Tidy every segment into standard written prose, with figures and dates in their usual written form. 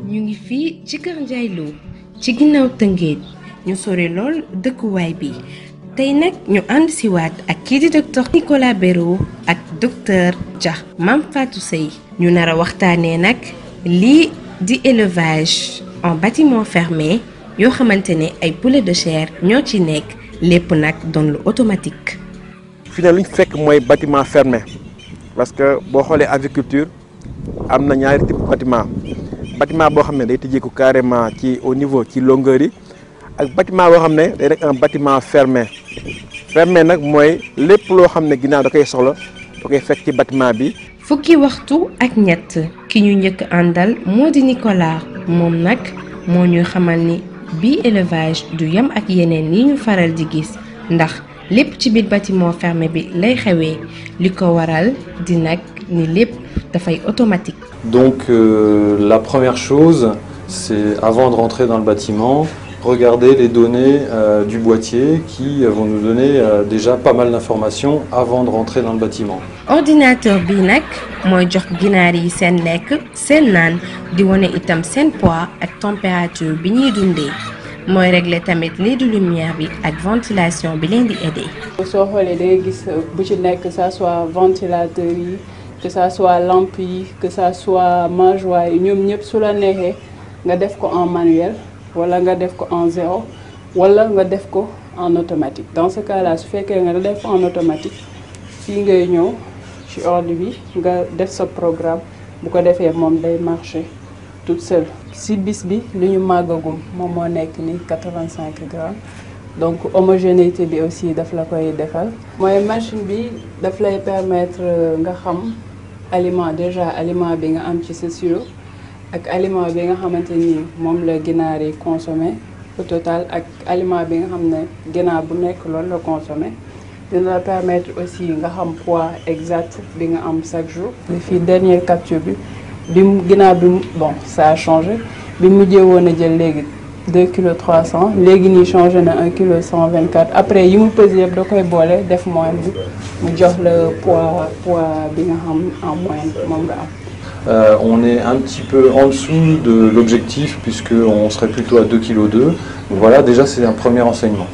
ñu ngi fii ci kër Ndiaye Lo ci ginnaaw Tëngéej ñu sori lool dëkkuwaay bi tey nag ñu ànd si waat ak kii di docteur Nicolas Béraud ak docteur Dia Mame Fatou Seye ñu nar a waxtaanee nag lii di élevage en bâtiment fermé yoo xamante ne ay poulet de chair ñoo ci nekk lépp nag doon lu automatique. fii nag li ñu fekk mooy bâtiment fermé parce que boo xoolee agriculture am na ñaari type bâtiment boo xam ne day tëjeeku carrément ci au niveau ci longueur yi ak bâtiment boo xam ne day nekk un bâtiment fermé nag mooy lépp loo xam ne ginnaaw da koy soxla da koy fekk ci bâtiment bi. fukki waxtu ak ñett ki ñu njëkk àndal moo di Nicolas moom nag moo ñuy xamal ni bii élevage du yem ak yeneen yi ñu faral di gis ndax lépp ci biir bâtiment fermé bi lay xewee li ko waral di nag ni lépp dafay automatique. Donc la première chose, c'est avant de rentrer dans le bâtiment, regarder les données du boîtier qui vont nous donner déjà pas mal d'informations avant de rentrer dans le bâtiment. Ordinateur bi nag mooy jox ginaar yi seen lekk seen naan di wane itam seen poids ak température bi ñuy dundee mooy régler tamit lii du lumière bi ak ventilation bi leen di aider. soo xoolee da ngay gis bu ci nekk que ça soit ventilateur yi que ça soit lampe yi que ça soit mangeoire yi ñoom ñëpp su la neexee nga def ko en manuel wala nga def ko en zéro wala nga def ko en automatique. Dans ce cas là su fekkee nga def en automatique fii ngay ñëw ci ordre bi nga def sa programme bu ko defee moom day marcher toute seule. Si bis bi lu ñu màggagum moom moo nekk ni 85 grammes donc homogénéité bi aussi daf la koy defal. mooy machine bi daf lay permettre nga xam aliment déjà aliment bi nga am ci sa silo ak aliment bi nga xamante ni moom la ginaar yi consommé au total ak aliment bi nga xam ne ginaar bu nekk loolu la consommé dina la permettre aussi nga xam poids exact bi nga am chaque jour. fii dernière capture bi mu ginaar bi bon ça a changé bi mujjee woon a jël léegi 2 kg 300 léegi nii changé na 1 kg 124 après yi mu pesé yëpp da koy boole def moyenne bi mu jox le poids bi nga xam en moyenne moom nga am. On est un petit peu en dessous de l'objectif puisqu'on serait plutôt à 2,2 kg. Voilà, déjà c'est un premier enseignement.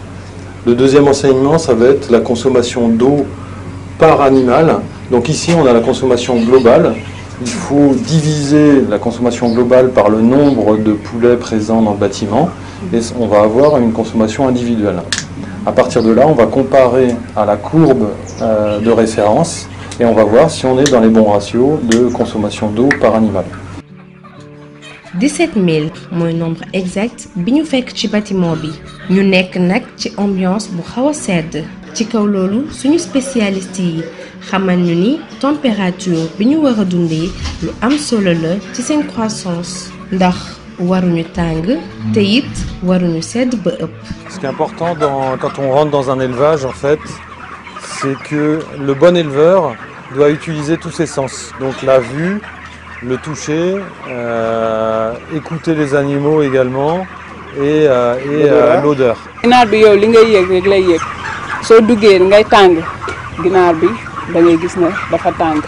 Le deuxième enseignement, ça va être la consommation d'eau par animal. Donc ici, on a la consommation globale. Il faut diviser la consommation globale par le nombre de poulets présents dans le bâtiment et on va avoir une consommation individuelle. À partir de là, on va comparer à la courbe de référence et on va voir si on est dans les bons ratios de consommation d'eau par animal. 17 000 mooy nombre exact bi ñu fekk ci bâtiment bi ñu nekk nag ci ambiance bu xaw a sedd ci kaw loolu suñu spécialiste yi xamal ñu ni température bi ñu war a dundee lu am solo la ci seen croissance ndax waruñu tàng te it waruñu sedd ba ëpp. Ce qui est important quand on rentre dans un élevage, en fait, c'est que le bon éleveur doit utiliser tous ses sens. Donc la vue, le toucher, écouter les animaux également et l'odeur. ginaar bi yow li ngay yëg rek lay yëg soo duggee ngay tàng ginaar bi da ngay gis ne dafa tàng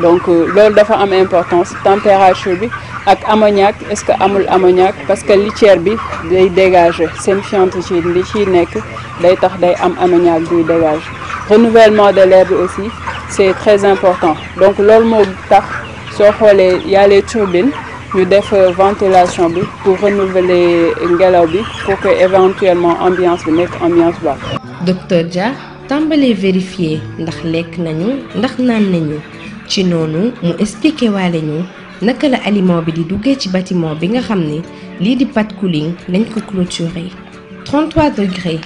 donc loolu dafa am importance température bi ak ammoniac est-ce que amul ammoniac parce que litière bi day dégager seen fiente ci li ciy nekk day tax day am ammoniac buy dégager. Renouvellement de l'air bi aussi c'est très important donc loolu moo tax soo xoolee y a les turbines ñu def ventilation bi pour renouveler ngelaw bi pour que éventuellement ambiance bi nekk ambiance baax. Docteur Dia tàmbalee vérifier ndax lekk nañu ndax naan nañu ci noonu mu expliqué waale ñu naka la aliment bi di duggee ci bâtiment bi nga xam ne lii di pâte cooling lañ ko clôturer 33 degrés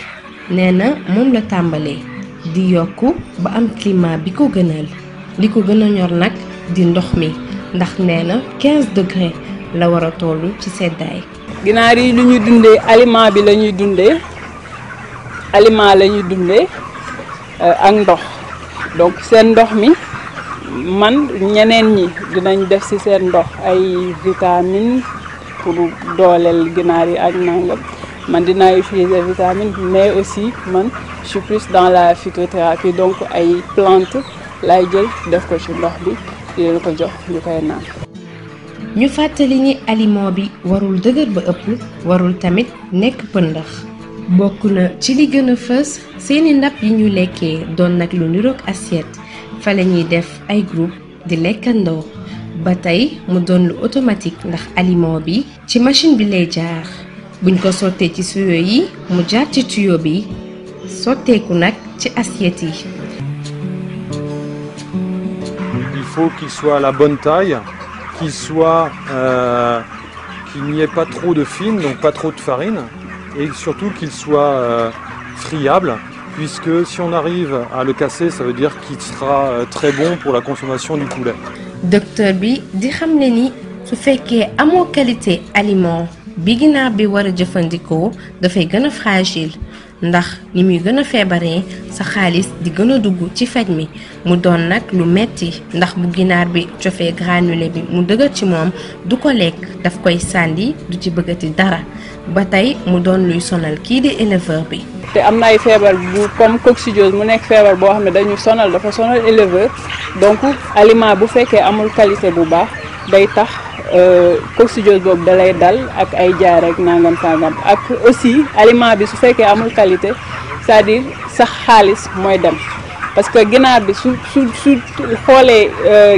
nee na moom la tàmbalee di yokku ba am climat bi ko gënal li ko gën a ñor nag di ndox mi ndax nee na 15 degrés la war a tollu ci seddaay. ginaar yi lu ñuy dundee aliment bi la ñuy dundee aliment la ñuy dundee ak ndox donc seen ndox mi man ñeneen ñi dinañ def ci seen ndox ay vitamines pour dooleel ginaar yi ak nangam man dinaa utiliser vitamines mais aussi man je suis plus dans la phytothérapie donc ay plantes lay jël def ko ci ndox bi di leen ko jox ñu koy naan. ñu fàttali ni aliment bi warul dëgër ba ëpp warul tamit nekk pëndax bokk na ci li gën a fës seeni ndab yi ñu lekkee doon nag lu niroog assiette fa la ñuy def ay groupe di lekkandoo ba tey mu doon lu automatique ndax aliment bi ci machine bi lay jaar buñ ko sottee ci tuyau yi mu jaar ci tuyau bi sotteeku nag ci assiette yi. Il faut qu'il soit à la bonne taille, qu'il n'y ait pas trop de fine, donc pas trop de farine, et surtout qu'il soit friable, puisque si on arrive à le casser, ça veut dire qu'il sera très bon pour la consommation du poulet. Docteur bi di xamle ni su fekkee amoo qualité aliment bi ginaar bi war a jëfandikoo dafay gën a fragile ndax ni muy gën a feebaree sa xaalis di gën a dugg ci faj mi mu doon nag lu metti ndax bu ginaar bi cofee granulé bi mu dëgër ci moom du ko lekk daf koy sànni du ci bëggati dara ba tey mu doon luy sonal kii di éleveur bi. te am na ay feebar bu comme coccidiose mu nekk feebar boo xam ne dañu sonal dafa sonal éleveur donc aliment bu fekkee amul qualité bu baax day tax coccidiose boobu da lay dal ak ay jaar ak nangam sangam ak aussi aliment bi su fekkee amul qualité c'est-à-dire sax xaalis mooy dem parce que ginaar bi su xoolee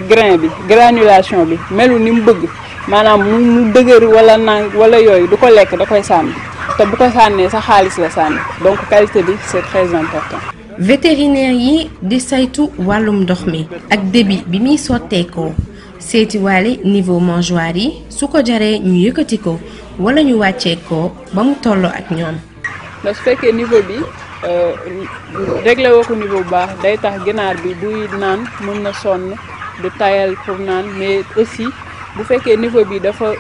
grain bi granulation bi melu ni mu bëgg maanaam mu dëgër wala wala yooyu du ko lekk da koy sànni te bu ko sànnee sa xaalis la sànni donc qualité bi c'est très important. vétérinaire yi di saytu wàllum ndox mi ak débit bi muy sotteekoo seeti waale niveau mangeoire yi su ko jaree ñu yëkkati ko wala ñu wàccee ko ba mu tolloo ak ñoom. ndax su fekkee niveau bi réglé woo ko niveau bu baax day tax ginaar bi buy naan mën na sonn du tayal pour naan mais aussi bu fekkee niveau bi dafa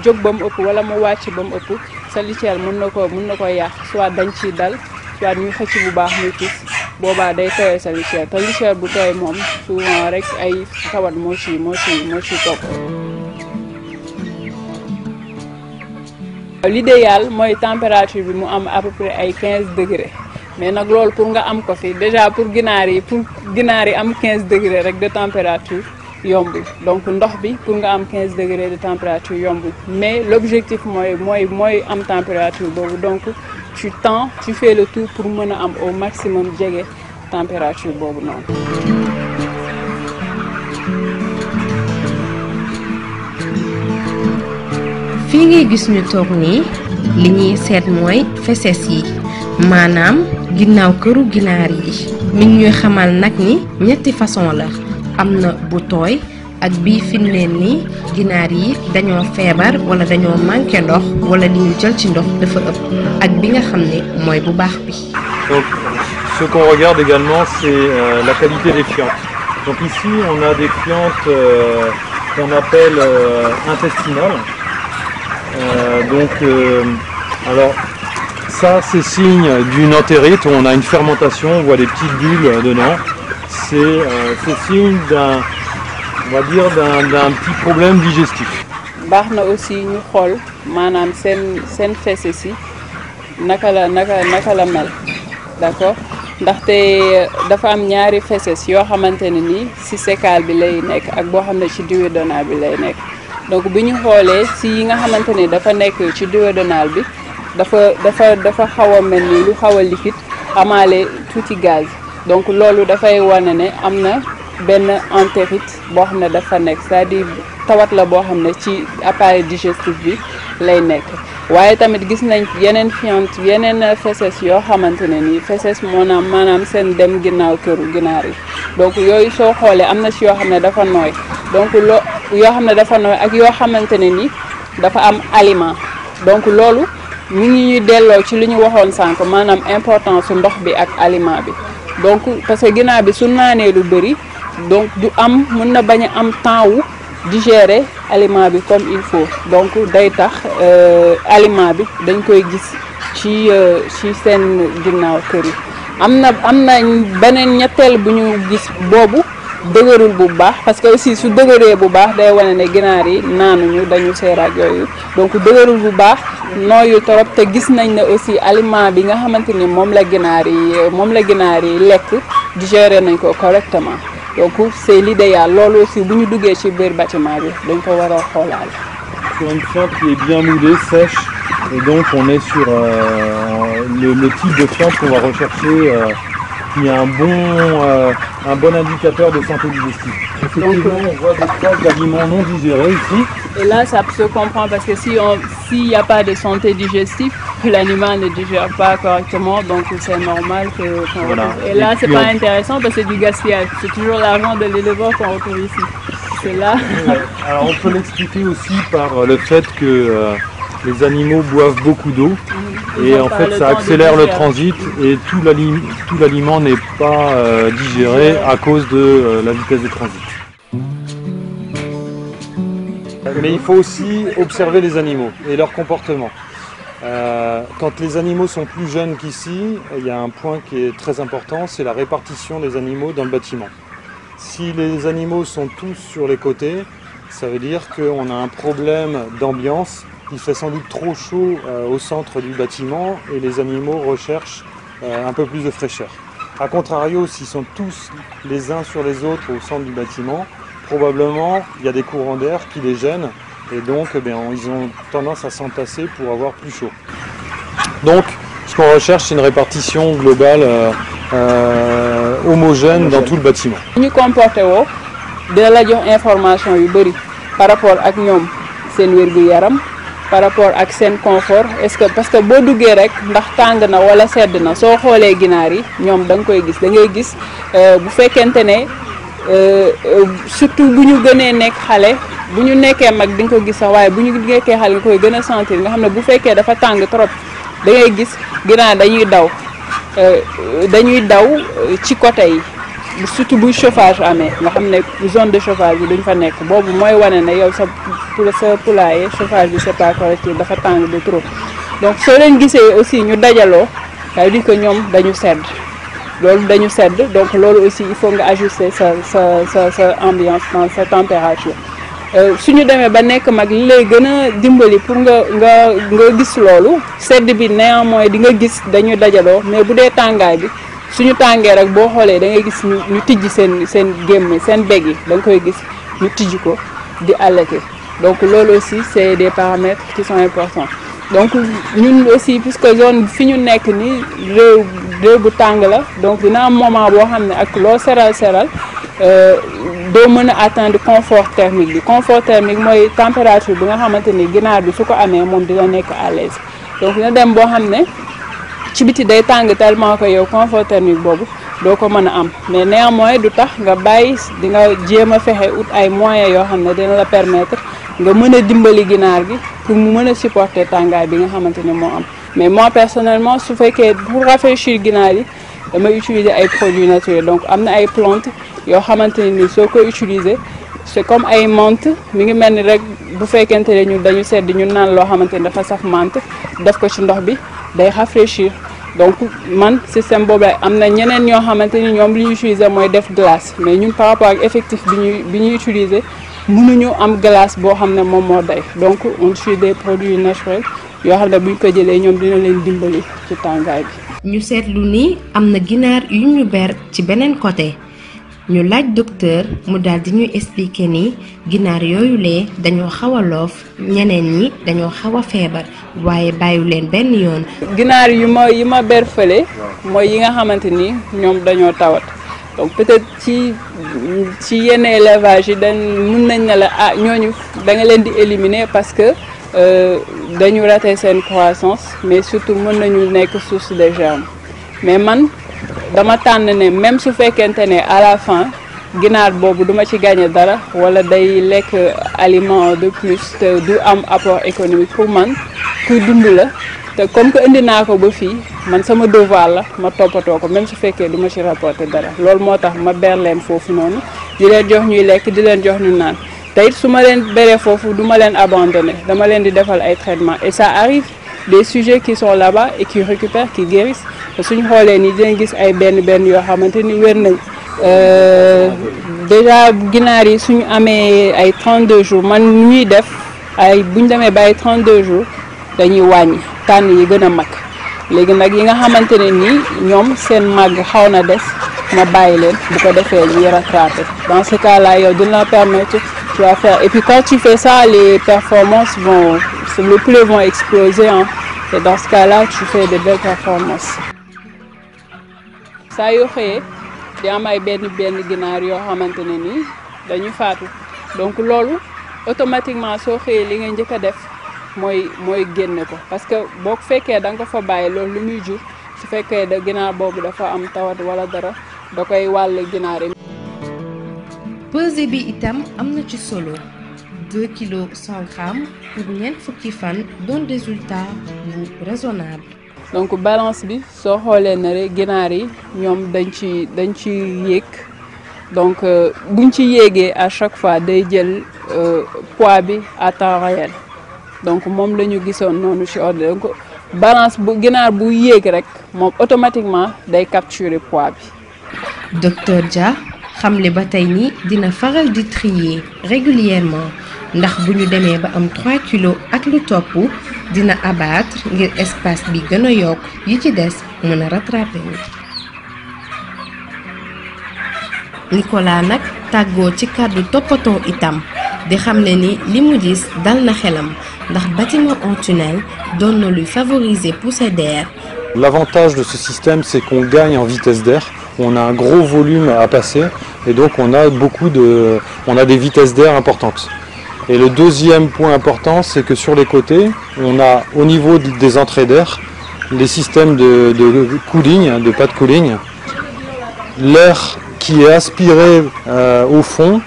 jóg ba mu ëpp wala mu wàcc ba mu ëpp sa litière mën na ko yàq soit dañ ci dal soit ñuy xëcc bu baax muy tis boobaa day tooyee sa litière te litière bu tooy moom souvent rek ay tawat moo ci topp. L'idéal mooy température bi mu am à peu près ay 15 degrés mais nag loolu pour nga am ko fi déjà pour ginaar yi am 15 degrés rek de température yombul donc ndox bi pour nga am 15 degrés de température yombul mais l'objectif mooy am température boobu donc tu fais le tout pour mën a am au maximum jege température boobu noonu. fii ngay gis ñu toog nii li ñuy seet mooy feses yi maanaam ginnaaw këru ginaar yi mi ngi ñuy xamal nag ni ñetti façon la am na bu tooy ak bii fi mu leen ni ginaar yi dañoo feebar wala dañoo manqué ndox wala li ñu jël ci ndox dafa ëpp ak bi nga xam ne mooy bu baax bi. Donc ce qu'on regarde également c'est la qualité des fientes. Donc ici on a des fientes qu'on appelle intestinales. Alors ça c'est signe d'une entérite où on a une fermentation, on voit des petites bulles dedans. C'est signe d'un petit problème digestif. baax na aussi ñu xool maanaam seen fesse si naka la mel d'accord ndaxte dafa am ñaari fesses yoo xamante ne nii ci sécal bi lay nekk ak boo xam ne ci duodénal bi lay nekk donc bi ñu xoolee ci yi nga xamante ne dafa nekk ci duodénal bi dafa xaw a mel ni lu xaw a liquide amaale tuuti gaz donc loolu dafay wane ne am na benn entérite boo xam ne dafa nekk c'est-à-dire tawat la boo xam ne ci appareil digestif bi lay nekk waaye tamit gis nañ yeneen fientes yeneen fesses yoo xamante ne nii fesses maanaam seen dem ginnaaw këru ginaar yi donc yooyu soo xoolee am na ci yoo xam ne dafa nooy donc yoo xam ne dafa nooy ak yoo xamante ne nii dafa am aliment donc loolu ñu ngi ñuy delloo ci li ñu waxoon sànq maanaam importance su ndox bi ak aliment bi donc parce que ginaar bi su naanee lu bëri donc mën na bañ a am temps wu digérer aliment bi comme il faut donc day tax aliment bi dañ koy gis ci seen ginnaaw kër yi am na beneen ñetteel bu ñu gis boobu dëgërul bu baax parce que aussi su dëgëree bu baax day wane ne ginaar yi naanuñu dañu seer ak yooyu donc dëgërul bu baax nooyu torop te gis nañ ne aussi aliment bi nga xamante ni moom la ginaar yi lekk digérer nañ ko correctement donc c'est l'idéal loolu aussi bu ñu duggee ci biir bâtiment bi dañ ko war a xoolaale. Sur une fiente qui est bien moulée, sèche, et donc on est sur le type de fiente qu'on va rechercher, qui a un bon indicateur de santé digestive. Effectivement, on voit des traces d'aliments non digérés ici. Et là, ça se comprend parce que s'il n'y a pas de santé digestive, l'animal ne digère pas correctement, donc c'est normal que... Voilà. Et là, c'est pas intéressant parce que c'est du gaspillage. C'est toujours l'argent de l'éleveur qu'on retrouve ici. C'est là... Alors on peut l'expliquer aussi par le fait que les animaux boivent beaucoup d'eau et en fait ça accélère le transit et tout l'aliment n'est pas digéré à cause de la vitesse de transit. Mais il faut aussi observer les animaux et leur comportement. Quand les animaux sont plus jeunes qu'ici, il y a un point qui est très important, c'est la répartition des animaux dans le bâtiment. Si les animaux sont tous sur les côtés, ça veut dire qu'on a un problème d'ambiance. Il fait sans doute trop chaud au centre du bâtiment et les animaux recherchent un peu plus de fraîcheur. A contrario, s'ils sont tous les uns sur les autres au centre du bâtiment, probablement il y a des courants d'air qui les gênent et donc ils ont tendance à s'entasser pour avoir plus chaud. Donc ce qu'on recherche, c'est une répartition globale homogène dans tout le bâtiment. ñu comporté woo dina la jox information yu bëri par rapport ak ñoom seen wér-gu-yaram par rapport ak seen confort est-ce que parce que boo duggee rek ndax tàng na wala sedd na soo xoolee ginaar yi ñoom da nga koy gis da ngay gis bu fekkente ne surtout bu ñu gënee nekk xale bu ñu nekkee mag di nga ko gis sax waaye bu ñu nekkee xale nga koy gën a sentir nga xam ne bu fekkee dafa tàng trop da ngay gis ginaar dañuy daw ci côté yi surtout bu chauffage amee nga xam ne zone de chauffage bi duñ fa nekk boobu mooy wane ne yow sa poulailler chauffage bi c'est pas correct dafa tàng de trop donc soo leen gisee aussi ñu dajaloo ça veut dire que ñoom dañu sedd donc loolu aussi il faut nga ajuster sa ambiance dans sa température suñu demee ba nekk mag li lay gën a dimbali pour nga gis loolu sedd bi néanmoins di nga gis dañu dajaloo mais bu dee tàngaay bi suñu tàngee rek boo xoolee da ngay gis ñu tijji seen gémmiñ seen beg yi da nga koy gis ñu tijji ko di allaiter donc loolu aussi c'est des paramètres qui sont importants donc ñun aussi puisque zone fi ñu nekk ni réew bu tàng la donc dina am moment boo xam ne ak loo seral doo mën a atteindre confort thermique bi confort thermique mooy température bi nga xamante ni ginaar bi su ko amee moom dina nekk à l'aise donc dina dem boo xam ne ci biti day tàng tellement que yow confort thermique boobu doo ko mën a am mais néanmoins du tax nga bàyyi di nga jéem a fexe ut ay moyens yoo xam ne dina la permettre nga mën a dimbali ginaar gi pour mu mën a supporter tàngaay bi nga xamante ne moo am mais moi personnellement su fekkee pour rafraîchir ginaar yi damay utiliser ay produits naturels donc am na ay plantes yoo xamante ne ni soo koy utiliser c'est comme ay menthe mi ngi mel ni rek bu fekkente ne ñun dañu sedd ñu naan loo xamante ne dafa saf menthe def ko ci ndox bi day rafraîchir donc man système boobu la am na ñeneen ñoo xamante ni ñoom li ñu utiliser mooy def glace mais ñun par rapport ak effectif bi ñuy utiliser mënuñu am glace boo xam ne moom moo day donc on utilise des produits naturels yoo xam ne bu ñu ko jëlee ñoom dina leen dimbali ci tàngaay bi. ñu seetlu ni am na ginaar yu ñu ber ci beneen côté ñu laaj docteur mu daal di ñuy expliquer ni ginaar yooyu lee dañoo xaw a loof ñeneen ñi dañoo xaw a feebar waaye bàyyiwu leen benn yoon. ginaar yi ma ber fële mooy yi nga xamante ni ñoom dañoo tawat donc peut-être ci yenn élevage yi mun nañ ne la ñooñu da nga leen di éliminer parce que dañu rater seen croissance mais surtout mën nañu nekk source de germes mais man dama tànn ne même su fekkente ne à la fin ginaar boobu duma ci gagner dara wala day lekk aliment de plus te du am apport économique pour man kuy dund la te comme que indi naa ko ba fii man sama devoir la ma toppatoo ko même su fekkee duma ci rapporter dara loolu moo tax ma ber leen foofu noonu di leen jox ñuy lekk di leen jox ñu naan te it su ma leen beree foofu duma leen abandonner dama leen di defal ay traitements et ça arrive des sujets qui sont là-bas et qui récupèrent qui guérissent te suñu xoolee nii dinañ gis ay benn yoo xamante ni wér nañ déjà ginaar yi suñu amee ay 32 jours man ñuy def ay buñ demee ba ay 32 jours dañuy wàññi tànn yi gën a mag léegi nag yi nga xamante ne nii ñoom seen màgg xaw na des ma bàyyi leen bu ko defee ñuy rattraper. Dans ce cas-là yow dina la permettre tu vas faire et puis quand tu fais ça les performances vont les poulets vont exploser hein. Et dans ce cas-là tu fais de belles performances. saa yoo xëyee di am ay benn ginaar yoo xamante ne nii dañu faatu donc loolu automatiquement soo xëyee li nga njëkk a def mooy génne ko parce que boo ko fekkee da nga ko fa bàyyi loolu lu muy jur su fekkee da ginaar boobu dafa am tawat wala dara da koy wàll ginaar yi. pesée bi itam am na ci solo 2 kilos 100 grammes pour ñeent fukki fan doon résultat bu raisonnable. donc balance bi soo xoolee ne rek ginaar yi ñoom dañ ci yéeg donc buñ ci yéegee à chaque fois day jël poids bi à temps réel donc moom la ñu gisoon noonu ci ordre donc balance bu ginaar bu yéeg rek moom automatiquement day capturer poids bi. docteur Dia xamle ba tey ni dina faral di trier régulièrement ndax bu ñu demee ba am 3 kilos ak lu topp dina abattre ngir espace bi gën a yokk yi ci des mën a rattraper wu. Nicolas nag tàggoo ci kàddu toppatoo itam di xamle ni li mu gis dal na xelam ndax bâtiment en tunnel doon na luy favoriser poussée d'air. L'avantage de ce système, c'est qu'on gagne en vitesse d'air. On a un gros volume à passer et donc on a des vitesses d'air importantes. Et le deuxième point important, c'est que sur les côtés, on a au niveau des entrées d'air, les systèmes de cooling, de pad cooling. L'air qui est aspiré au fond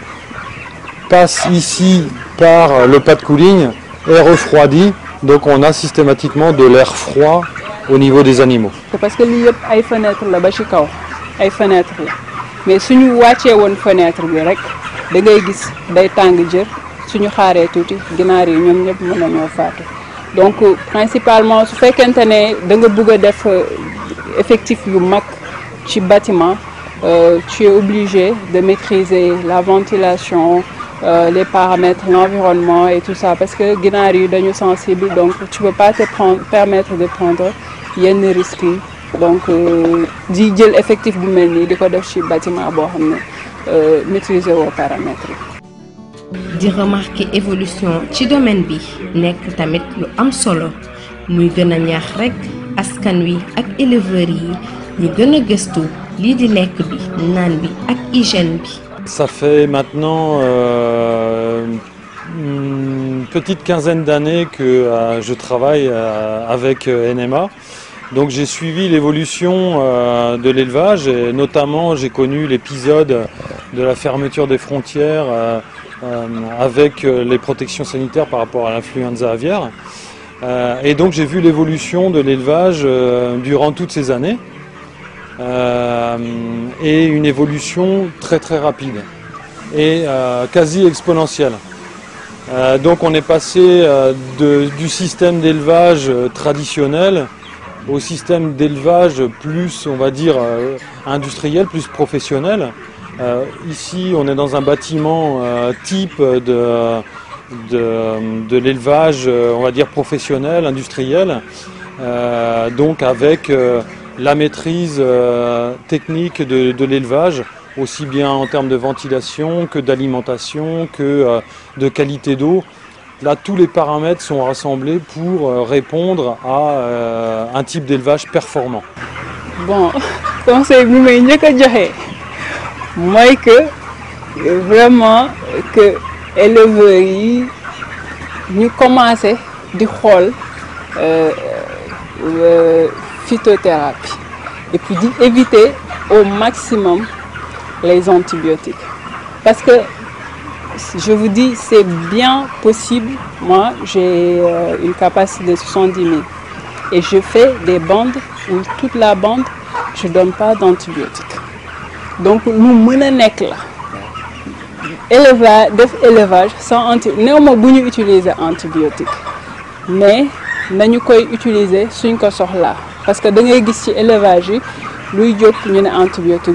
passe ici par le pad cooling et refroidi. Donc on a systématiquement de l'air froid au niveau des animaux. C'est parce que lii yëpp ay fenêtre la ba ci kaw ay fenêtre la mais suñu wàccee woon fenêtre bi rek da ngay gis day tàng jër suñu xaaree tuuti ginaar yi ñoom ñëpp mën nañoo faatu donc principalement su fekkente ne da nga bëgg a def effectif yu mag ci bâtiment tu es obligé de maîtriser la ventilation les paramètres, l'environnement et tout ça parce que ginaar yi dañu sensible donc tu peux pas te permettre de prendre yenn risques yi donc di jël effectif bu mel nii di ko def ci bâtiment boo xam ne maîtriser woo paramètres yi. di remarquer évolution ci domaine bi nekk tamit lu am solo muy gën a ñaax rekk askan wi ak éleveurs yi ñu gën a gëstu lii di lekk bi naan bi ak hygiène bi. Ça fait maintenant une petite quinzaine d'années que je travaille avec NMA. Donc j'ai suivi l'évolution de l'élevage et notamment j'ai connu l'épisode de la fermeture des frontières avec les protections sanitaires par rapport à l'influenza aviaire. Et donc j'ai vu l'évolution de l'élevage durant toutes ces années. Et une évolution très rapide et quasi exponentielle. Donc on est passé du système d'élevage traditionnel au système d'élevage plus, on va dire, industriel, plus professionnel. Ici on est dans un bâtiment type de l'élevage, on va dire professionnel, industriel, donc avec la maîtrise technique de l'élevage, aussi bien en termes de ventilation que d'alimentation, que de qualité d'eau. Là, tous les paramètres sont rassemblés pour répondre à un type d'élevage performant. Bon, conseil bi may njëkk a joxe mooy que vraiment que éleveurs yi ñu commencé di xool phytothérapie et puis d'éviter au maximum les antibiotiques parce que je vous dis c'est bien possible. Moi j'ai une capacité de 70 000 et je fais des bandes où toute la bande je donne pas d'antibiotiques donc lu mën a nekk la élevage sans néew ma bu ñu utiliser antibiotique mais nañu koy utiliser suñ ko soxlaa parce que da ngay gis ci élevage yi luy jóg ñu ne antibiotique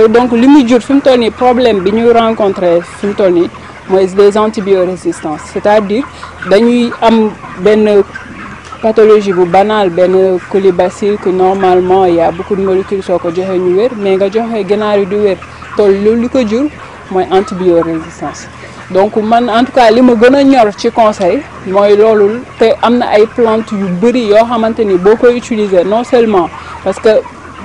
donc li muy jur fi mu toll nii problème bi ñu rencontré fi mu toll nii mooy des antibiorésistances c'est-à-dire dañuy am benn pathologie bu banale benn colibacille que normalement il y a beaucoup de molécules soo ko joxee ñu wér mais nga joxe ginaar yi du wér tool loolu li ko jur mooy antibiorésistance. donc man en tout cas li ma gën a ñor ci conseil mooy loolu te am na ay plantes yu bëri yoo xamante ni boo koy utiliser non seulement parce que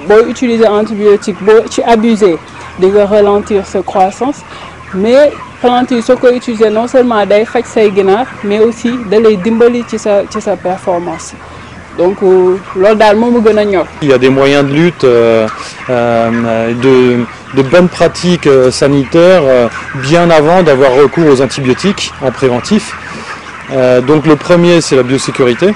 boo utiliser antibiotique boo ci abusé di nga ralentir sa croissance mais plantes yi soo koy utiliser non seulement day faj say ginaar mais aussi da lay dimbali ci sa performance donc loolu daal moo ma gën a ñor. Il y a des moyens de lutte, de bonnes pratiques sanitaires bien avant d'avoir recours aux antibiotiques en préventif. Donc le premier, c'est la biosécurité.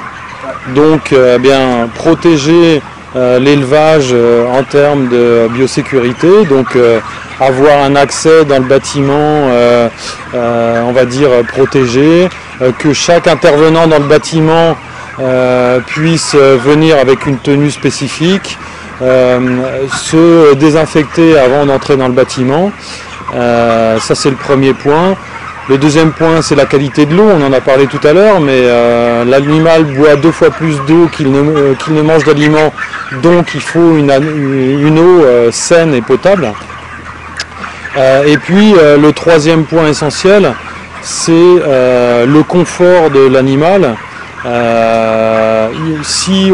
Donc bien protéger l'élevage en termes de biosécurité, donc avoir un accès dans le bâtiment, on va dire protégé, que chaque intervenant dans le bâtiment puisse venir avec une tenue spécifique, se désinfecter avant d'entrer dans le bâtiment. Ça c'est le premier point. Le deuxième point, c'est la qualité de l'eau, on en a parlé tout à l'heure, mais l'animal boit 2 fois plus d'eau qu'il ne mange d'aliments, donc il faut une eau saine et potable. Et puis le troisième point essentiel, c'est le confort de l'animal. Si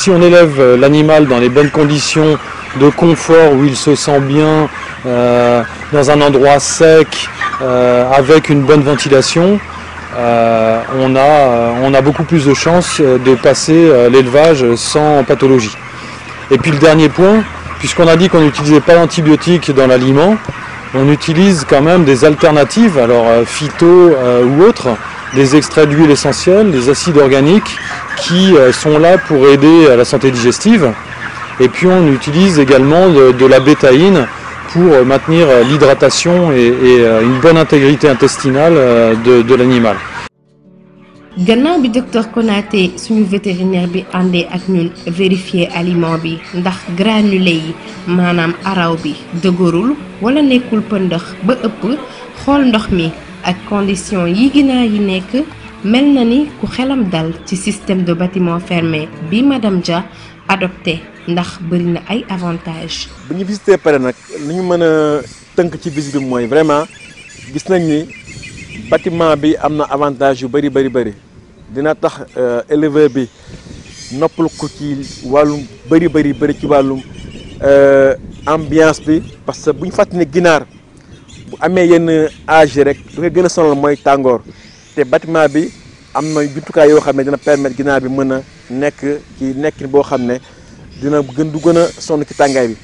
on élève l'animal dans les bonnes conditions de confort où il se sent bien, dans un endroit sec, avec une bonne ventilation, on a beaucoup plus de chances de passer l'élevage sans pathologie. Et puis le dernier point, puisqu'on a dit qu'on n'utilisait pas d'antibiotiques dans l'aliment, on utilise quand même des alternatives, alors phyto ou autres, des extraits d'huile essentielle, des acides organiques qui sont là pour aider à la santé digestive. Et puis on utilise également de la bétaïne pour maintenir l'hydratation et une bonne intégrité intestinale de l'animal. gannaaw bi docteur Konaté suñu vétérinaire bi àndee ak ñun vérifier aliment bi ndax granulé yi maanaam araw bi dëgërul wala nekkul pëndëx ba ëpp xool ndox mi ak condition yi ginaar yi nekk mel na ni ku xelam dal ci système de bâtiment fermé bi madame Dia adopté ndax bëri na ay avantages. bu ñu visité pare nag li ñu mën a tënk ci visite bi mooy vraiment gis nañ ni bâtiment bi am na avantage yu bëri dina tax éleveur bi noppal ko ci wàllum bëri ci wàllum ambiance bi parce que bu ñu fàttali ne ginaar bu amee yenn âge rek lu koy gën a sonal mooy tàngoor te bâtiment bi am na jumtukaay yoo xam ne dina permettre ginaar bi mën a nekk ci nekkin boo xam ne dina du gën a sonn ci tàngaay bi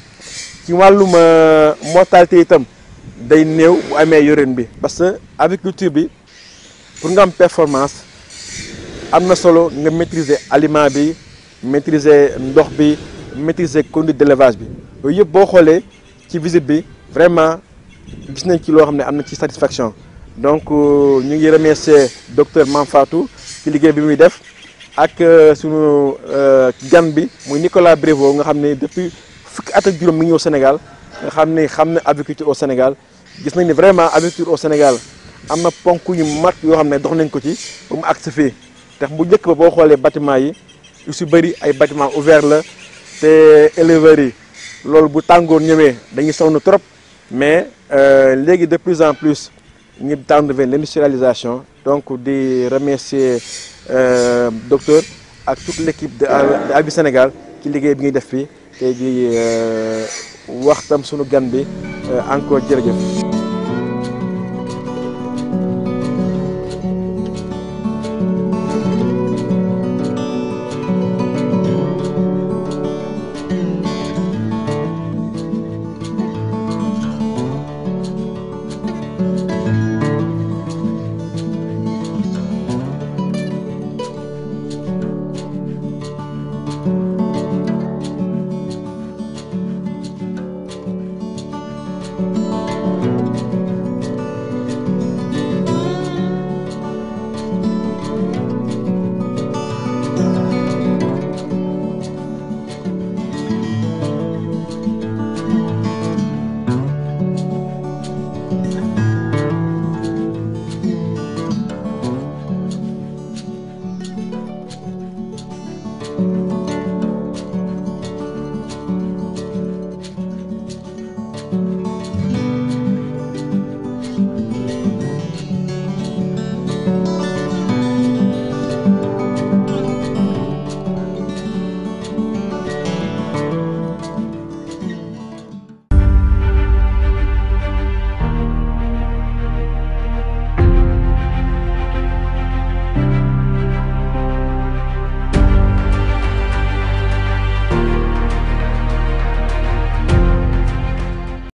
ci wàllum mortalité itam day néew bu amee yoreen bi parce que agriculture bi pour nga am performance am na solo nga maîtriser aliment bi maîtriser ndox bi maîtriser conduite d'élevage bi yooyu yëpp boo xoolee ci visite bi vraiment gis nañ ci loo xam ne am na ci satisfaction donc ñu ngi remercier docteur Mamfatou ci liggéey bi muy def ak sunu gan bi muy Nicolas Brévo nga xam ne depuis fukki at ak juróom mi ngi ñëw Sénégal nga xam ne agriculture au Sénégal gis nañ ne vraiment agriculture au Sénégal am na ponk yu mat yoo xam ne dox nañ ko ci ba mu agsi fii tax bu njëkk ba boo xoolee bâtiment yi yu si bëri ay bâtiment ouvert la te éleveurs yi loolu bu tàngoor ñëwee dañuy sonn trop mais léegi de plus en plus ñu tendre vers l'industrialisation donc di remercier docteur ak toute l'équipe de Agri Sénégal ci liggéey bi ñuy def fii te di wax tam sunu gan bi encore jërëjëf.